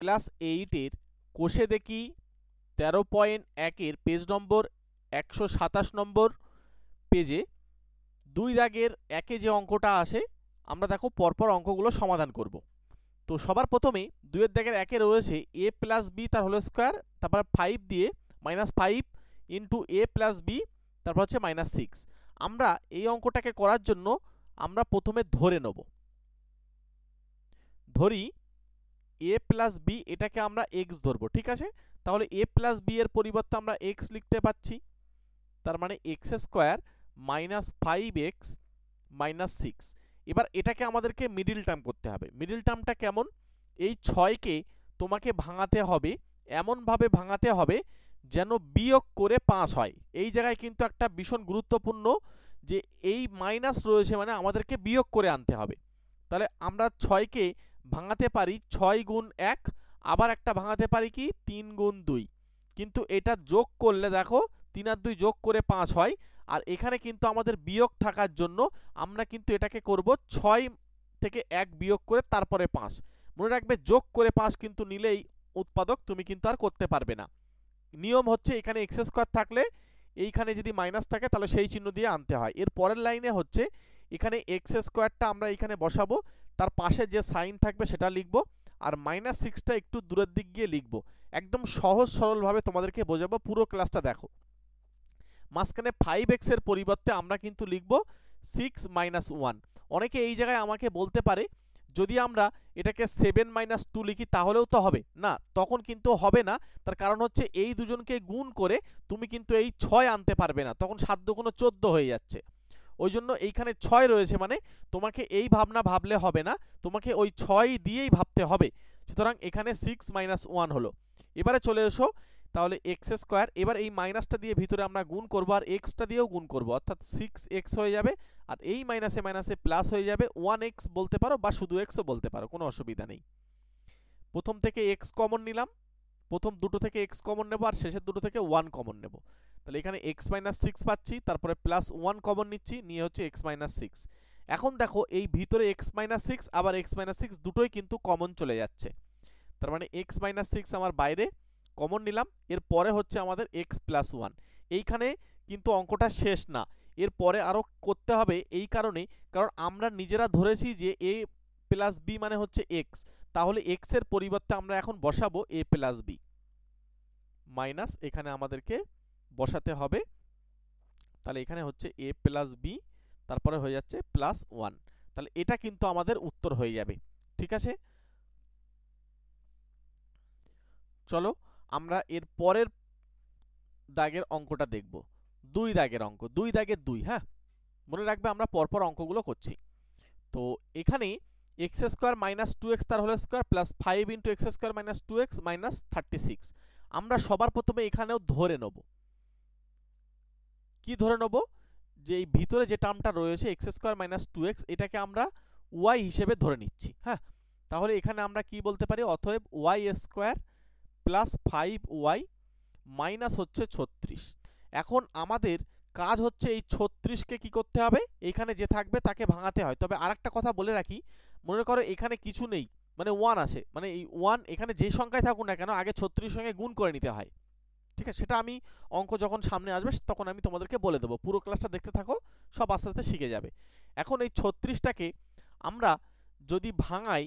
Class 8-এর কোষে দেখি 13.1-এর page নম্বর 127 নম্বর পেজে 2 দাগের 1-এ যে অঙ্কটা আসে আমরা দেখো পরপর অঙ্কগুলো সমাধান করব। তো সবার প্রথমে 2 দাগের 1-এ রয়েছে a প্লাস b তার হোল স্কোয়ার, তারপর 5 দিয়ে -5 ইন্টু a প্লাস b, তারপর হচ্ছে -6। আমরা এই অঙ্কটাকে করার জন্য আমরা প্রথমে ধরে নেব, ধরি a প্লাস b, এটাকে আমরা x ধরবো, ঠিক আছে। তাহলে a প্লাস b এর পরিবর্তে আমরা x লিখতে পাচ্ছি, তার মানে x square minus 5x minus 6। এবার এটাকে আমাদেরকে মিডিল টার্ম করতে হবে। মিডিল টার্মটা কেমন? এই 6কে তোমাকে ভাঙাতে হবে, এমনভাবে ভাঙাতে হবে যেন বিয়োগ করে 5 হয়। এই জায়গায় কিন্তু একটা ভীষণ গুরুত্বপূর্ণ যে এই মাইনাস রয়েছে মানে আমাদেরকে বিয়োগ করে আনতে হবে। তাহলে আমরা 6কে ভাঙাতে পারি 6 গুণ 1, আবার একটা ভাঙাতে পারি কি 3 গুণ 2, কিন্তু এটা যোগ করলে দেখো 3 আর 2 যোগ করে 5 হয়। আর এখানে কিন্তু আমাদের বিয়োগ থাকার জন্য আমরা কিন্তু এটাকে করব 6 থেকে 1 বিয়োগ করে তারপরে 5। মনে রাখবে যোগ করে 5 কিন্তু নিলেই উৎপাদক, তুমি কিন্তু আর করতে পারবে না। নিয়ম হচ্ছে এখানে এক্স স্কোয়ার থাকলে এইখানে যদি মাইনাস থাকে তাহলে সেই চিহ্ন দিয়ে আনতে হয়। এর পরের লাইনে হচ্ছে এখানে এক্স স্কোয়ারটা আমরা এখানে বসাবো, তার পাশে যে সাইন থাকবে সেটা লিখব, আর -6টা একটু দূরের দিক গিয়ে লিখব। একদম সহজ সরলভাবে তোমাদেরকে বোঝাবো, পুরো ক্লাসটা দেখো। মাঝখানে 5x এর পরিবর্তে আমরা কিন্তু লিখব 6 - 1। অনেকে এই জায়গায় আমাকে বলতে পারে যদি আমরা এটাকে 7 - 2 লিখি তাহলেও তো হবে না, তখন কিন্তু হবে না। তার কারণ হচ্ছে এই দুজনকে গুণ করে তুমি কিন্তু এই 6 আনতে পারবে না, তখন 7 × 14 হয়ে যাচ্ছে। ওই জন্য এইখানে 6 রয়েছে মানে তোমাকে এই ভাবনা ভাবলে হবে না, তোমাকে ওই 6 দিয়েই ভাবতে হবে। সুতরাং এখানে 6 - 1 হলো। এবারে চলে এসো, তাহলে এক্স স্কোয়ার, এবার এই মাইনাসটা দিয়ে ভিতরে আমরা গুণ করব আর এক্সটা দিয়েও গুণ করব, অর্থাৎ 6x হয়ে যাবে। আর এই মাইনাসে মাইনাসে প্লাস হয়ে যাবে, 1x বলতে পারো বা শুধু এক্সও বলতে পারো, কোনো অসুবিধা নেই। প্রথম থেকে এক্স কমন নিলাম, প্রথম দুটো থেকে এক্স কমন নেব আর শেষের দুটো থেকে 1 কমন নেব। তাহলে এখানে x - 6 পাচ্ছি, তারপরে +1 কমন নিচ্ছি, নিয়ে হচ্ছে x - 6। এখন দেখো এই ভিতরে x - 6 আবার x - 6 দুটোই কিন্তু কমন চলে যাচ্ছে, তার মানে x - 6 আমার বাইরে কমন নিলাম। এর পরে হচ্ছে আমাদের x + 1। এইখানে কিন্তু অঙ্কটা শেষ না, এর পরে আরো করতে হবে। এই কারণে কারণ আমরা নিজেরা ধরেছি যে a + b মানে হচ্ছে x, তাহলে x এর পরিবর্তে আমরা এখন বসাবো a + b মাইনাস, এখানে আমাদেরকে বসাতে হবে। তাহলে এখানে হচ্ছে a + b, তারপরে হয়ে যাচ্ছে +1। তাহলে এটা কিন্তু আমাদের উত্তর হয়ে যাবে, ঠিক আছে। চলো আমরা এর পরের দাগের অঙ্কটা দেখব। 2 দাগের অঙ্ক, 2 দাগের 2। হ্যাঁ, মনে রাখবে আমরা পরপর অঙ্কগুলো করছি। তো এখানে x স্কোয়ার - 2x তার whole square plus 5 × x square - 2x -36। আমরা সবার প্রথমে এখানেও ধরে নেব, কি ধরে নেব, যে এই ভিতরে যে টার্মটা রয়েছে x স্কোয়ার - 2x এটাকে আমরা y হিসেবে ধরে নিচ্ছি। হ্যাঁ, তাহলে এখানে আমরা কি বলতে পারি, অতএব y square plus 5y minus হচ্ছে 36। এখন আমাদের কাজ হচ্ছে এই 36কে কি করতে হবে, এখানে যে থাকবে তাকে ভাঙাতে হয়। তবে আরেকটা কথা বলে রাখি, মনে করো এখানে কিছু নেই মানে 1 আছে, মানে এই 1 এখানে যে সংখ্যায় থাকুক না কেন আগে 36 সঙ্গে গুণ করে নিতে হয়, ঠিক আছে। সেটা আমি অঙ্ক যখন সামনে আসবে তখন আমি তোমাদেরকে বলে দেবো, পুরো ক্লাসটা দেখতে থাকো, সব আস্তে আস্তে শিখে যাবে। এখন এই 36টাকে আমরা যদি ভাঙাই,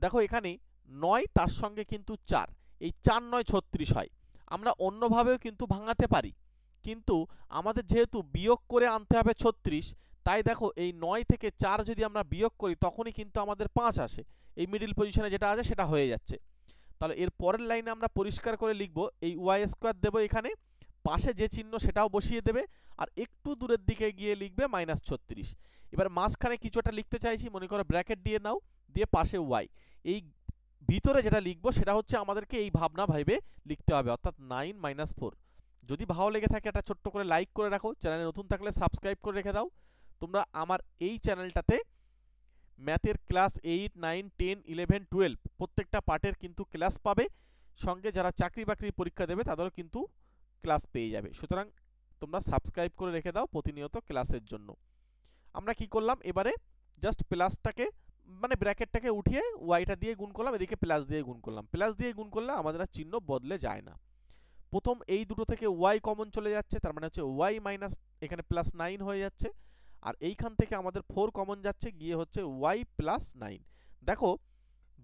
দেখো এখানে 9 তার সঙ্গে কিন্তু 4, এই 4 9 36 হয়। আমরা অন্যভাবেও কিন্তু ভাঙাতে পারি, কিন্তু আমাদের যেহেতু বিয়োগ করে আনতে হবে 36, তাই দেখো এই 9 থেকে 4 যদি আমরা বিয়োগ করি তখনই কিন্তু আমাদের 5 আসে, এই মিডিল পজিশনে যেটা আছে সেটা হয়ে যাচ্ছে। তাহলে এর পরের লাইনে আমরা পরিষ্কার করে লিখব, এই y স্কোয়ার দেবো এখানে, পাশে যে চিহ্ন সেটাও বসিয়ে দেবে, আর একটু দূরের দিকে গিয়ে লিখবে -36। এবার মাঝখানে কিছু একটা লিখতে চাইছি, মনে করো ব্র্যাকেট দিয়ে নাও, দিয়ে পাশে y। এই ভিতরে যেটা লিখবো সেটা হচ্ছে আমাদেরকে এই ভাবনা ভাইবে লিখতে হবে, অর্থাৎ 9 - 4। যদি ভালো লেগে থাকে একটা ছোট্ট করে লাইক করে রাখো, চ্যানেলে নতুন থাকলে সাবস্ক্রাইব করে রেখে দাও। তোমরা আমার এই চ্যানেলটাতে ম্যাথের ক্লাস 8 9 10 11 12 প্রত্যেকটা পার্টের কিন্তু ক্লাস পাবে, সঙ্গে যারা চাকরি বাকরির পরীক্ষা দেবে তাদেরও কিন্তু ক্লাস পেয়ে যাবে। সুতরাং তোমরা সাবস্ক্রাইব করে রেখে দাও প্রতিনিয়ত ক্লাসের জন্য। আমরা কি করলাম, এবারে জাস্ট প্লাসটাকে মানে ব্র্যাকেটটাকে উঠিয়ে ওয়াইটা দিয়ে গুণ করলাম, এদিকে প্লাস দিয়ে গুণ করলাম। প্লাস দিয়ে গুণ করলে আমাদের আর চিহ্ন বদলে যায় না। প্রথম এই দুটো থেকে ওয়াই কমন চলে যাচ্ছে, তার মানে হচ্ছে ওয়াই মাইনাস এখানে +9 হয়ে যাচ্ছে। আর এইখান থেকে আমাদের 4 কমন যাচ্ছে, গিয়ে হচ্ছে ওয়াই +9। দেখো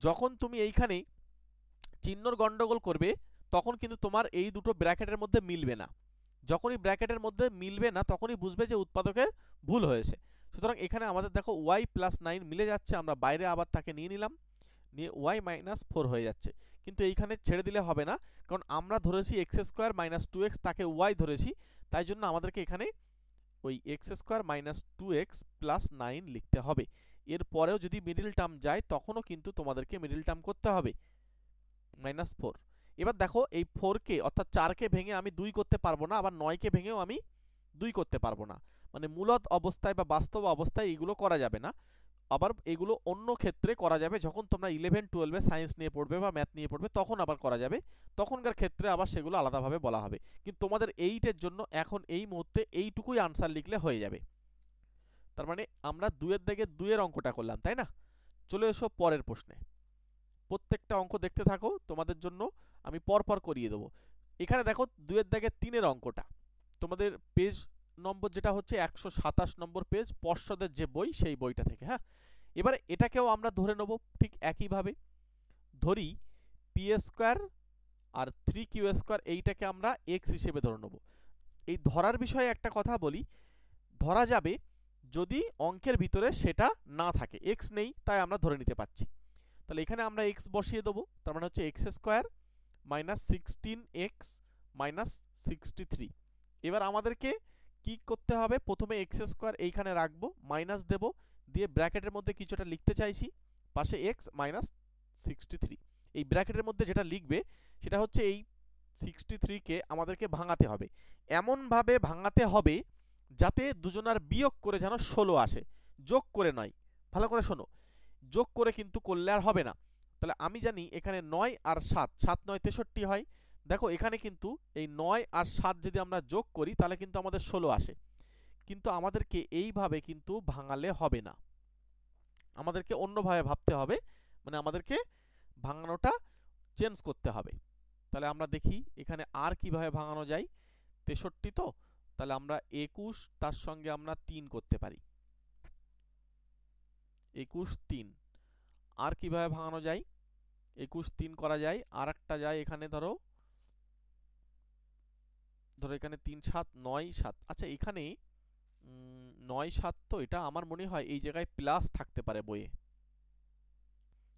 যখন তুমি এইখানে চিহ্নর গন্ডগোল করবে তখন কিন্তু তোমার এই দুটো ব্র্যাকেটের মধ্যে মিলবে না। যখনই ব্র্যাকেটের মধ্যে মিলবে না তখনই বুঝবে যে উৎপাদকের ভুল হয়েছে। সুতরাং এখানে আমাদের দেখো ওয়াই +9 মিলে যাচ্ছে, আমরা বাইরে আবার তাকে নিয়ে নিলাম, নিয়ে ওয়াই -4 হয়ে যাচ্ছে। কিন্তু এইখানে ছেড়ে দিলে হবে না, কারণ আমরা ধরেছি x² - 2x, তাকে ওয়াই ধরেছি, তাই জন্য আমাদেরকে এখানে ওই x² - 2x + 9 লিখতে হবে। এর পরেও যদি মিডল টার্ম যায় তখনও কিন্তু তোমাদেরকে মিডল টার্ম করতে হবে -4। এবার দেখো এই 4 কে অর্থাৎ 4 কে ভেঙে আমি 2 করতে পারবো না, আবার 9 কে ভেঙেও আমি 2 করতে পারবো না। মানে মূলত অবস্থায় বা বাস্তব অবস্থায় এগুলো করা যাবে না। আবার এগুলো অন্য ক্ষেত্রে করা যাবে, যখন তোমরা 11-12 সায়েন্স নিয়ে পড়বে বা ম্যাথ নিয়ে পড়বে তখন আবার করা যাবে, তখনকার ক্ষেত্রে আবার সেগুলো আলাদাভাবে বলা হবে। কিন্তু তোমাদের এইটের জন্য এখন এই মুহূর্তে এইটুকুই আনসার লিখলে হয়ে যাবে। তার মানে আমরা 2 এর দাগে 2 এর অঙ্কটা করলাম, তাই না? চলে এসো পরের প্রশ্নে। প্রত্যেকটা অঙ্ক দেখতে থাকো, তোমাদের জন্য আমি পরপর করিয়ে দেবো। এখানে দেখো 2 এর দাগে 3 এর অঙ্কটা, তোমাদের পেজ নম্বর যেটা হচ্ছে 127 নম্বর পেজ, পর্ষদের যে বই সেই বইটা থেকে। হ্যাঁ, এবারে এটাকেও আমরা ধরে নেব ঠিক একইভাবে। ধরি p² আর 3q² এইটাকে আমরা x হিসেবে ধরে নেব। এই ধরার বিষয়ে একটা কথা বলি, ধরা যাবে যদি অঙ্কের ভিতরে সেটা না থাকে, x নেই তাই আমরা ধরে নিতে পারছি। তাহলে এখানে আমরা x বসিয়ে দেবো, তার মানে হচ্ছে x² - 16x - 63। এবার আমাদেরকে কি করতে হবে, প্রথমে x² এইখানে রাখবো, মাইনাস দেব, দিয়ে ব্র্যাকেটের মধ্যে কিছুটা লিখতে চাইছি, পাশে x - 63। এই ব্র্যাকেটের মধ্যে যেটা লিখবে সেটা হচ্ছে এই 63 কে আমাদেরকে ভাঙাতে হবে, এমনভাবে ভাঙাতে হবে যাতে দুজনার বিয়োগ করে যেন 16 আসে, যোগ করে নয়। ভালো করে শোনো, যোগ করে কিন্তু করলে আর হবে না। তাহলে আমি জানি এখানে 9 আর 7, 7 9 63 হয়। দেখো এখানে কিন্তু এই 9 আর 7 যদি আমরা যোগ করি তাহলে কিন্তু আমাদের 16 আসে। কিন্তু আমাদেরকে এইভাবে কিন্তু ভাঙালে হবে না, আমাদেরকে অন্যভাবে ভাবতে হবে, মানে আমাদেরকে ভাঙানোটা চেঞ্জ করতে হবে। তাহলে আমরা দেখি এখানে আর কিভাবে ভাঙানো যায়। 63 তো, তাহলে আমরা 21 তার সঙ্গে আমরা 3 করতে পারি, 21 3। আর কিভাবে ভাঙানো যায়, 21 3 করা যায়, আর একটা যায় এখানে ধরো এখানে 3 7 9 7। আচ্ছা এখানে 9 7, তো এটা আমার মনে হয় এই জায়গায় প্লাস থাকতে পারে বইয়ে।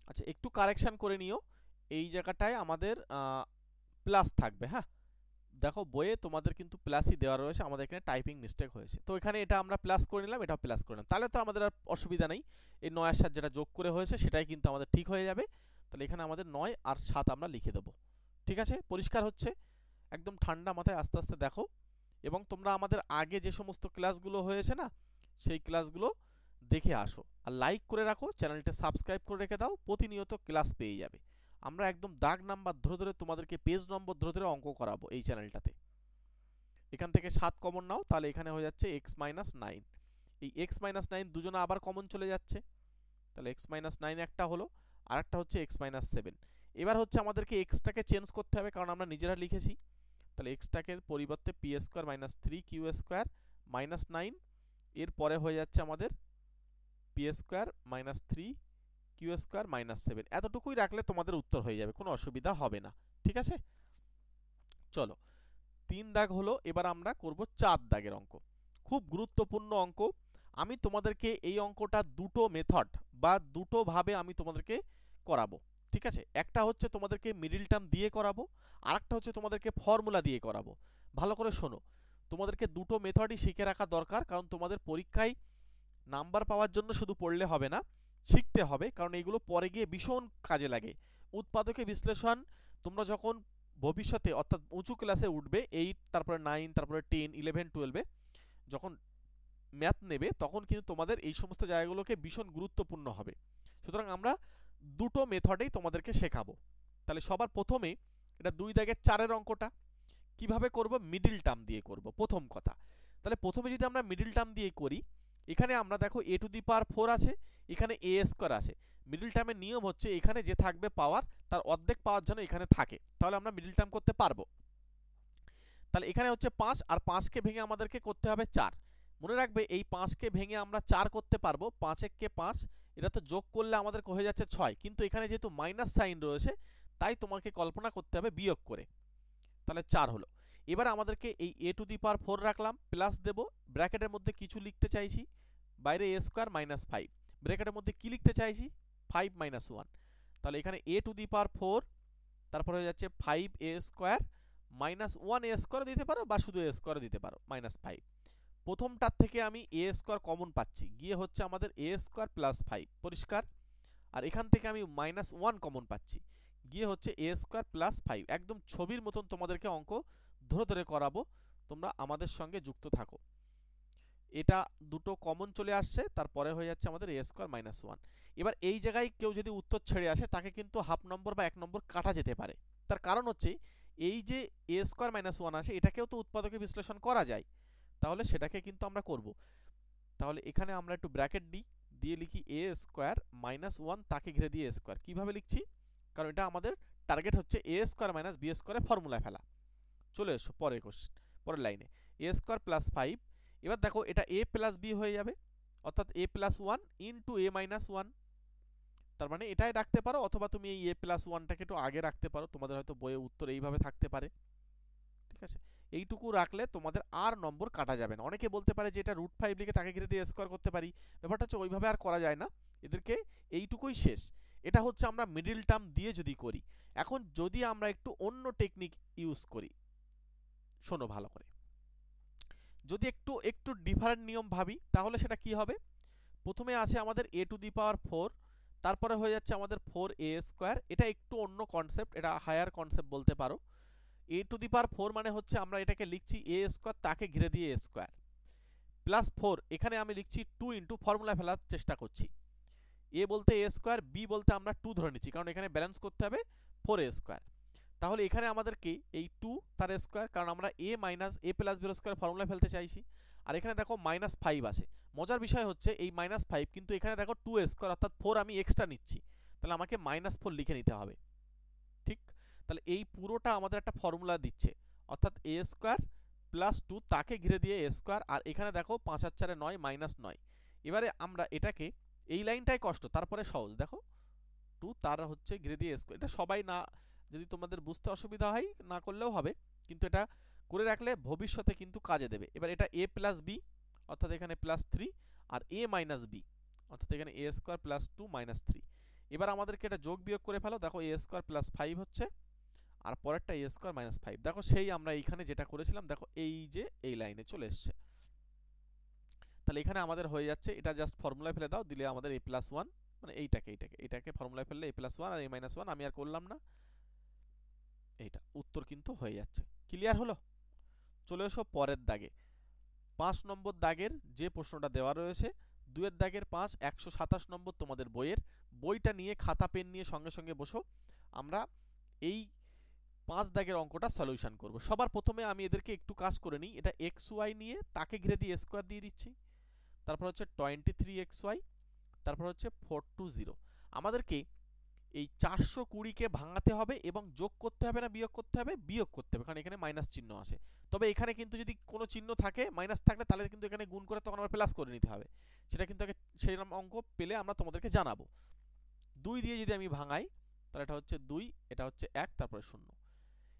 আচ্ছা একটু কারেকশন করে নিও, এই জায়গাটায় আমাদের প্লাস থাকবে। হ্যাঁ দেখো বইয়ে তোমাদের কিন্তু প্লাসই দেওয়া রয়েছে, আমাদের এখানে টাইপিং মিস্টেক হয়েছে, তো এখানে এটা আমরা প্লাস করে নিলাম, এটাও প্লাস করে নিলাম, তাহলে তো আমাদের আর অসুবিধা নেই। এই 9 আর 7 যেটা যোগ করে হয়েছে সেটাই কিন্তু আমাদের ঠিক হয়ে যাবে। তাহলে এখানে আমাদের 9 আর 7 আমরা লিখে দেবো। ঠিক আছে, পরিষ্কার হচ্ছে? একদম ঠান্ডা মাথায় আস্তে আস্তে দেখো, এবং তোমরা আমাদের আগে যে সমস্ত ক্লাসগুলো হয়েছে না সেই ক্লাসগুলো দেখে আসো, আর লাইক করে রাখো, চ্যানেলটা সাবস্ক্রাইব করে রেখে দাও, প্রতিনিয়ত ক্লাস পেয়ে যাবে। আমরা একদম দাগ নাম্বার ধরে ধরে তোমাদেরকে পেজ নম্বর ধরে ধরে অঙ্ক করাবো এই চ্যানেলটাতে। এখান থেকে 7 কমন নাও, তাহলে এখানে হয়ে যাচ্ছে x - 9। এই x - 9 দুজনে আবার কমন চলে যাচ্ছে, তাহলে x - 9 একটা হলো, আর একটা হচ্ছে x - 7। এবার হচ্ছে আমাদেরকে x টাকে চেঞ্জ করতে হবে, কারণ আমরা নিজেরা লিখেছি। তাহলে x টাকে পরিবর্তে p² - 3q² - 9, এর পরে হয়ে যাচ্ছে আমাদের p² - 3q² - 7। এতটুকুই রাখলে তোমাদের উত্তর হয়ে যাবে, কোনো অসুবিধা হবে না। ঠিক আছে, চলো 3 দাগ হলো, এবার আমরা করব 4 দাগের অঙ্ক। খুব গুরুত্বপূর্ণ অঙ্ক। আমি তোমাদেরকে এই অঙ্কটা দুটো মেথড বা দুটো ভাবে আমি তোমাদেরকে করাবো। ঠিক আছে, একটা হচ্ছে তোমাদেরকে মিডল টার্ম দিয়ে করাবো, আর একটা হচ্ছে তোমাদেরকে ফর্মুলা দিয়ে করাবো। ভালো করে শোনো, তোমাদেরকে দুটো মেথডই শিখে রাখা দরকার, কারণ তোমাদের পরীক্ষায় নাম্বার পাওয়ার জন্য শুধু পড়লে হবে না, শিখতে হবে, কারণ এগুলো পরে গিয়ে ভীষণ কাজে লাগে। উৎপাদকে বিশ্লেষণ তোমরা যখন ভবিষ্যতে অর্থাৎ উঁচু ক্লাসে উঠবে, 8 তারপরে 9 তারপরে 10 11 12 যখন ম্যাথ নেবে তখন কিন্তু তোমাদের এই সমস্ত জায়গাগুলোকে ভীষণ গুরুত্বপূর্ণ হবে। সুতরাং আমরা দুটো মেথডেই তোমাদেরকে শেখাবো। তাহলে সবার প্রথমে এটা 2 দাগের 4 অঙ্কটা কিভাবে করব, মিডল টার্ম দিয়ে করব প্রথম কথা। তাহলে প্রথমে যদি আমরা মিডল টার্ম দিয়ে করি, এখানে আমরা দেখো a টু দি পাওয়ার 4 আছে, এখানে a স্কয়ার আছে। মিডল টার্মের নিয়ম হচ্ছে এখানে যে থাকবে পাওয়ার তার অর্ধেক পাওয়ার জন্য এখানে থাকে, তাহলে আমরা মিডল টার্ম করতে পারবো। তাহলে এখানে হচ্ছে 5 আর 5 কে ভেঙে আমাদেরকে করতে হবে 4। মনে রাখবে এই 5 কে ভেঙে আমরা 4 করতে পারবো, 5 কে 5, এটা তো যোগ করলে আমাদের হয়ে যাচ্ছে 6, কিন্তু এখানে যেহেতু মাইনাস সাইন রয়েছে তাই তোমাকে কল্পনা করতে হবে বিয়োগ করে, তাহলে 4 হলো। এবার আমাদেরকে এই a টু দি পাওয়ার 4 রাখলাম, প্লাস দেব, ব্র্যাকেটের মধ্যে কিছু লিখতে চাইছি, বাইরে a স্কয়ার মাইনাস 5, ব্র্যাকেটের মধ্যে কি লিখতে চাইছি 5 মাইনাস 1, তাহলে এখানে a টু দি পাওয়ার 4, তারপর হয়ে যাচ্ছে 5a square minus 1a square দিতে পারো বা শুধু a স্কয়ার দিতে পারো মাইনাস 5। প্রথমটার থেকে আমি a স্কয়ার কমন পাচ্ছি, গিয়ে হচ্ছে আমাদের a স্কয়ার প্লাস 5 পরিষ্কার, আর এখান থেকে আমি মাইনাস 1 কমন পাচ্ছি, গিয়ে হচ্ছে a স্কয়ার প্লাস 5। একদম ছবির মতন তোমাদেরকে অঙ্ক ধরে ধরে করাবো, তোমরা আমাদের সঙ্গে যুক্ত থাকো। এটা দুটো কমন চলে আসছে, তারপরে হয়ে যাচ্ছে আমাদের a স্কয়ার মাইনাস 1। এবার এই জায়গায় কেউ যদি উত্তর ছেড়ে আসে তাকে কিন্তু হাফ নম্বর বা 1 নম্বর কাটা যেতে পারে। তার কারণ হচ্ছে এই যে a স্কয়ার মাইনাস 1 আছে এটাকেও তো উৎপাদকে বিশ্লেষণ করা যায়, তাহলে সেটাকে কিন্তু আমরা করব। তাহলে এখানে আমরা একটু ব্র্যাকেট দিই, দিয়ে লিখি a স্কয়ার মাইনাস 1 তাকে ঘিরে দিয়ে a স্কয়ার। কিভাবে লিখছি, কারণ এটা আমাদের টার্গেট হচ্ছে a স্কয়ার মাইনাস b স্কয়ারে ফর্মুলায় ফেলা। চলে এসো পরের কোশ্চেন, পরের লাইনে a স্কয়ার প্লাস 5। এবার দেখো এটা a প্লাস b হয়ে যাবে, অর্থাৎ a plus 1 into a minus 1। তার মানে এটাই রাখতে পারো, অথবা তুমি এই a প্লাস 1টাকে একটু আগে রাখতে পারো, তোমাদের হয়তো বইয়ে উত্তর এইভাবে থাকতে পারে। ঠিক আছে, এইটুকু রাখলে তোমাদের আর নম্বর কাটা যাবে না। অনেকে বলতে পারে যে এটা রুট 5 লিখে তাকে ঘিরে দিয়ে স্কয়ার করতে পারি, ব্যাপারটা হচ্ছে ওইভাবে আর করা যায় না, এদেরকে এইটুকুই শেষ। এটা হচ্ছে আমরা মিডল টার্ম দিয়ে যদি করি। এখন যদি আমরা একটু অন্য টেকনিক ইউজ করি, শোনো ভালো করে, যদি একটু একটু ডিফারেন্ট নিয়ম ভাবি তাহলে সেটা কি হবে। প্রথমে আছে আমাদের a টু দি পাওয়ার 4, তারপরে হয়ে যাচ্ছে আমাদের 4a স্কয়ার। এটা একটু অন্য কনসেপ্ট, এটা হায়ার কনসেপ্ট বলতে পারো। a টু দি পাওয়ার 4 মানে হচ্ছে আমরা এটাকে লিখছি a স্কয়ার তাকে ঘিরে দিয়ে a স্কয়ার প্লাস 4, এখানে আমি লিখছি 2 ইনটু, ফর্মুলা ফেলার চেষ্টা করছি। a বলতে a স্কয়ার, b বলতে আমরা 2 ধরে নিচ্ছি, কারণ এখানে ব্যালেন্স করতে হবে 4a স্কয়ার। তাহলে এখানে আমাদেরকে এই 2 তার স্কয়ার, কারণ আমরা a minus a plus b square formula ফেলতে চাইছি। আর এখানে দেখো মাইনাস 5 আছে। মজার বিষয় হচ্ছে এই মাইনাস 5, কিন্তু এখানে দেখো 2 স্কয়ার অর্থাৎ 4 আমি এক্সট্রা নিচ্ছি, তাহলে আমাকে মাইনাস 4 লিখে নিতে হবে। ঠিক, তাহলে এই পুরোটা আমাদের একটা ফর্মুলা দিচ্ছে, অর্থাৎ a স্কয়ার প্লাস 2 তাকে ঘিরে দিয়ে a স্কয়ার, আর এখানে দেখো 5 আর 4 9 মাইনাস 9। এবারে আমরা এটাকে, এই লাইনটাই কষ্ট, তারপরে সহজ, দেখো 2 তার হচ্ছে ঘিরে দিয়ে a স্কয়ার। এটা সবাই না, যদি তোমাদের বুঝতে অসুবিধা হয় না করলেও হবে, কিন্তু এটা করে রাখলে ভবিষ্যতে কিন্তু কাজে দেবে। এবার এটা a প্লাস b, অর্থাৎ এখানে প্লাস 3, আর a মাইনাস b, অর্থাৎ এখানে a স্কয়ার প্লাস 2 মাইনাস 3। এবার আমাদেরকে এটা যোগ বিয়োগ করে ফেলো, দেখো a স্কয়ার প্লাস 5 হচ্ছে, আর পরেরটা a স্কয়ার মাইনাস 5। দেখো সেই আমরা এইখানে যেটা করেছিলাম, দেখো এই যে এই লাইনে চলে এসছে। তাহলে এখানে আমাদের হয়ে যাচ্ছে, এটা জাস্ট ফর্মুলায় ফেলে দাও, দিলে আমাদের a প্লাস 1, মানে এইটাকে ফর্মুলায় ফেললে a প্লাস 1 আর a মাইনাস 1, আমি আর করলাম না, এইটা উত্তর কিন্তু হয়ে যাচ্ছে। ক্লিয়ার হলো? চলে এসো পরের দাগে। 5 নম্বর দাগের যে প্রশ্নটা দেওয়া রয়েছে, 2 এর দাগের 5, 127 নম্বর তোমাদের বইয়ের। বইটা নিয়ে খাতা পেন নিয়ে সঙ্গে সঙ্গে বসো, আমরা এই 5 দাগের অঙ্কটা সলিউশন করব। সবার প্রথমে আমি এদেরকে একটু কাজ করে নিই। এটা xy নিয়ে তাকে ঘিরে দিয়ে স্কয়ার দিয়ে দিচ্ছি, তারপর হচ্ছে 23xy, তারপর হচ্ছে 420। আমাদেরকে এই 420 কে ভাঙাতে হবে এবং যোগ করতে হবে না বিয়োগ করতে হবে? বিয়োগ করতে হবে, কারণ এখানে মাইনাস চিহ্ন আছে। তবে এখানে কিন্তু যদি কোনো চিহ্ন থাকে মাইনাস থাকলে, তাহলে কিন্তু এখানে গুণ করে তখন আমরা প্লাস করে নিতে হবে। সেটা কিন্তু সেইরকম অঙ্ক পেলে আমরা তোমাদেরকে জানাবো। 2 দিয়ে যদি আমি ভাঙাই, তাহলে এটা হচ্ছে 2, এটা হচ্ছে 1, তারপরে 0।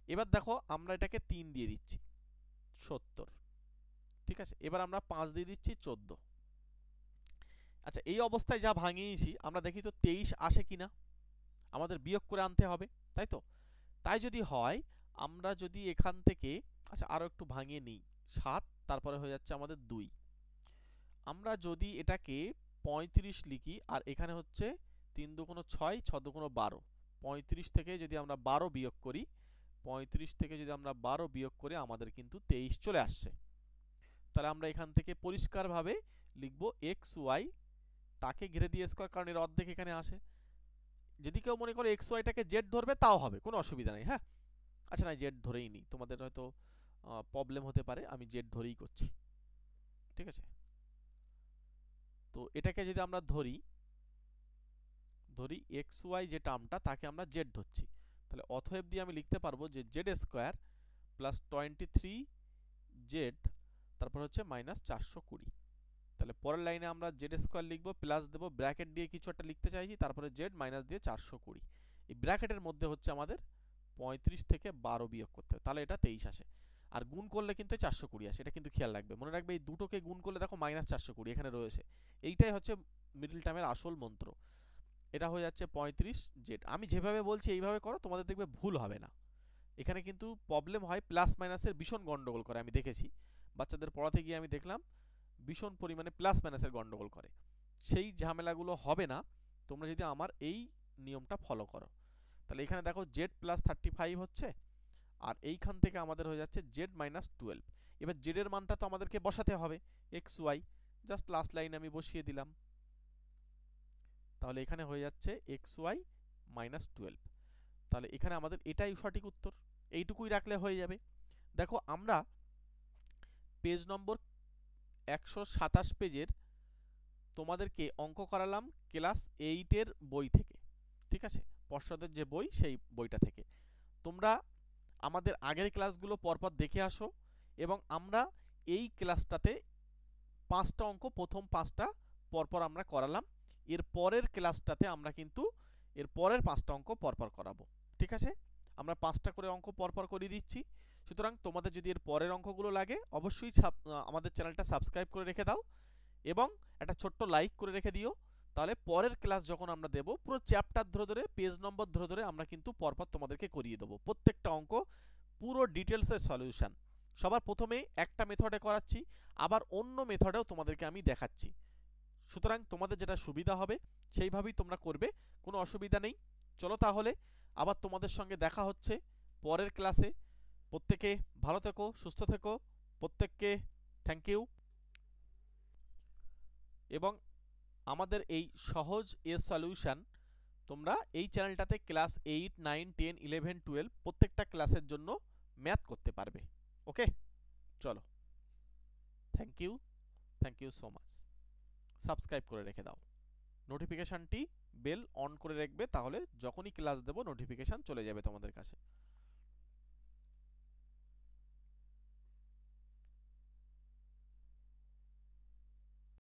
এবার দেখো আমরা এটাকে 3 দিয়ে দিচ্ছি, 70। ঠিক আছে, এবার আমরা 5 দিয়ে দিচ্ছি, 14। আচ্ছা, এই অবস্থায় যা ভাঙিয়েছি আমরা দেখি তো 23 আসে কিনা, আমাদের বিয়োগ করে আনতে হবে, তাই তো? তাই যদি হয়, আমরা যদি এখান থেকে, আচ্ছা আরো একটু ভাঙিয়ে নিই, 7, তারপরে হয়ে যাচ্ছে আমাদের 2। আমরা যদি এটাকে 35 লিখি, আর এখানে হচ্ছে 3 দুগুণ 6, 6 দুগুণ 12, 35 থেকে যদি আমরা 12 বিয়োগ করি, 35 থেকে যদি আমরা 12 বিয়োগ করি, আমাদের কিন্তু 23 চলে আসছে। তাহলে আমরা এখান থেকে পরিষ্কারভাবে লিখব xy তাকে ঘিরে দিয়ে স্কয়ার, কারণ এর অর্ধেক এখানে আসে। যদি কেউ মনে করে xy টাকে z ধরবে তাও হবে, কোনো অসুবিধা নেই। হ্যাঁ, আচ্ছা না, z ধরেই নিই, তোমাদের হয়তো প্রবলেম হতে পারে, আমি z ধরেই করছি। ঠিক আছে, তো এটাকে যদি আমরা ধরি এক্স ওয়াই যে টার্মটা তাকে আমরা জেড ধরছি, তাহলে অতএব দিয়ে আমি লিখতে পারবো যে জেড স্কোয়ার প্লাস 23 জেড তারপর হচ্ছে মাইনাস 420। তাহলে পরের লাইনে আমরা জেড স্কোয়ার লিখবো, প্লাস দেবো, ব্র্যাকেট দিয়ে কিছু একটা লিখতে চাইছি, তারপরে জেড মাইনাস দিয়ে 420। এই ব্র্যাকেটের মধ্যে হচ্ছে আমাদের 35 থেকে 12 বিয়োগ করতে হবে, তাহলে এটা 23 আসে। আর গুণ করলে কিন্তু 420 আসে, এটা কিন্তু খেয়াল রাখবে, মনে রাখবে এই দুটোকে গুণ করলে দেখো মাইনাস 420 এখানে রয়েছে। এইটাই হচ্ছে মিডল টার্মের আসল মন্ত্র। এটা হয়ে যাচ্ছে 35 জেড। আমি যেভাবে বলছি এইভাবে করো, তোমাদের দেখবে ভুল হবে না। এখানে কিন্তু প্রবলেম হয়, প্লাস মাইনাসের ভীষণ গন্ডগোল করে, আমি দেখেছি বাচ্চাদের পড়াতে গিয়ে আমি দেখলাম ভীষণ পরিমাণে প্লাস মাইনাসের গন্ডগোল করে। সেই ঝামেলাগুলো হবে না তোমরা যদি আমার এই নিয়মটা ফলো করো। তাহলে এখানে দেখো জেড প্লাস 35 হচ্ছে, আর এইখান থেকে আমাদের হয়ে যাচ্ছে জেড মাইনাস 12। এবার জেডের মানটা তো আমাদেরকে বসাতে হবে, x y, just last line আমি বসিয়ে দিলাম। তাহলে এখানে হয়ে যাচ্ছে এক্স ওয়াই মাইনাস 12। তাহলে এখানে আমাদের এটাই সঠিক উত্তর, এইটুকুই রাখলে হয়ে যাবে। দেখো আমরা পেজ নম্বর 127 পেজের তোমাদেরকে অঙ্ক করালাম ক্লাস 8-এর বই থেকে, ঠিক আছে, পর্ষদের যে বই সেই বইটা থেকে। তোমরা আমাদের আগের ক্লাসগুলো পরপর দেখে আসো, এবং আমরা এই ক্লাসটাতে 5টা অঙ্ক, প্রথম 5টা পরপর আমরা করালাম। এর পরের ক্লাসটাতে আমরা কিন্তু এর পরের 5টা অঙ্ক পরপর করাবো, ঠিক আছে। আমরা 5টা করে অঙ্ক পরপর করিয়ে দিচ্ছি। সুতরাং তোমাদের যদি এর পরের অঙ্কগুলো লাগে অবশ্যই আমাদের চ্যানেলটা সাবস্ক্রাইব করে রেখে দাও, এবং একটা ছোট্ট লাইক করে রেখে দিও। তাহলে পরের ক্লাস যখন আমরা দেব, পুরো চ্যাপ্টার ধরে ধরে, পেজ নম্বর ধরে ধরে আমরা কিন্তু পরপর তোমাদেরকে করিয়ে দেবো প্রত্যেকটা অঙ্ক, পুরো ডিটেলসের সলিউশন। সবার প্রথমে একটা মেথডে করাচ্ছি, আবার অন্য মেথডেও তোমাদেরকে আমি দেখাচ্ছি। সুতরাং তোমাদের যেটা সুবিধা হবে সেইভাবেই তোমরা করবে, কোনো অসুবিধা নেই। চলো তাহলে আবার তোমাদের সঙ্গে দেখা হচ্ছে পরের ক্লাসে। প্রত্যেকে ভালো থেকো, সুস্থ থেকো, প্রত্যেককে থ্যাংক ইউ। এবং আমাদের এই সহজ এর সলিউশন তোমরা এই চ্যানেলটাতে ক্লাস 8, 9, 10, 11, 12 প্রত্যেকটা ক্লাসের জন্য ম্যাথ করতে পারবে। ওকে, চলো, thank you so much. Subscribe করে রেখে দাও, নোটিফিকেশানটি বেল অন করে রাখবে, তাহলে যখনই ক্লাস দেব নোটিফিকেশান চলে যাবে তোমাদের কাছে।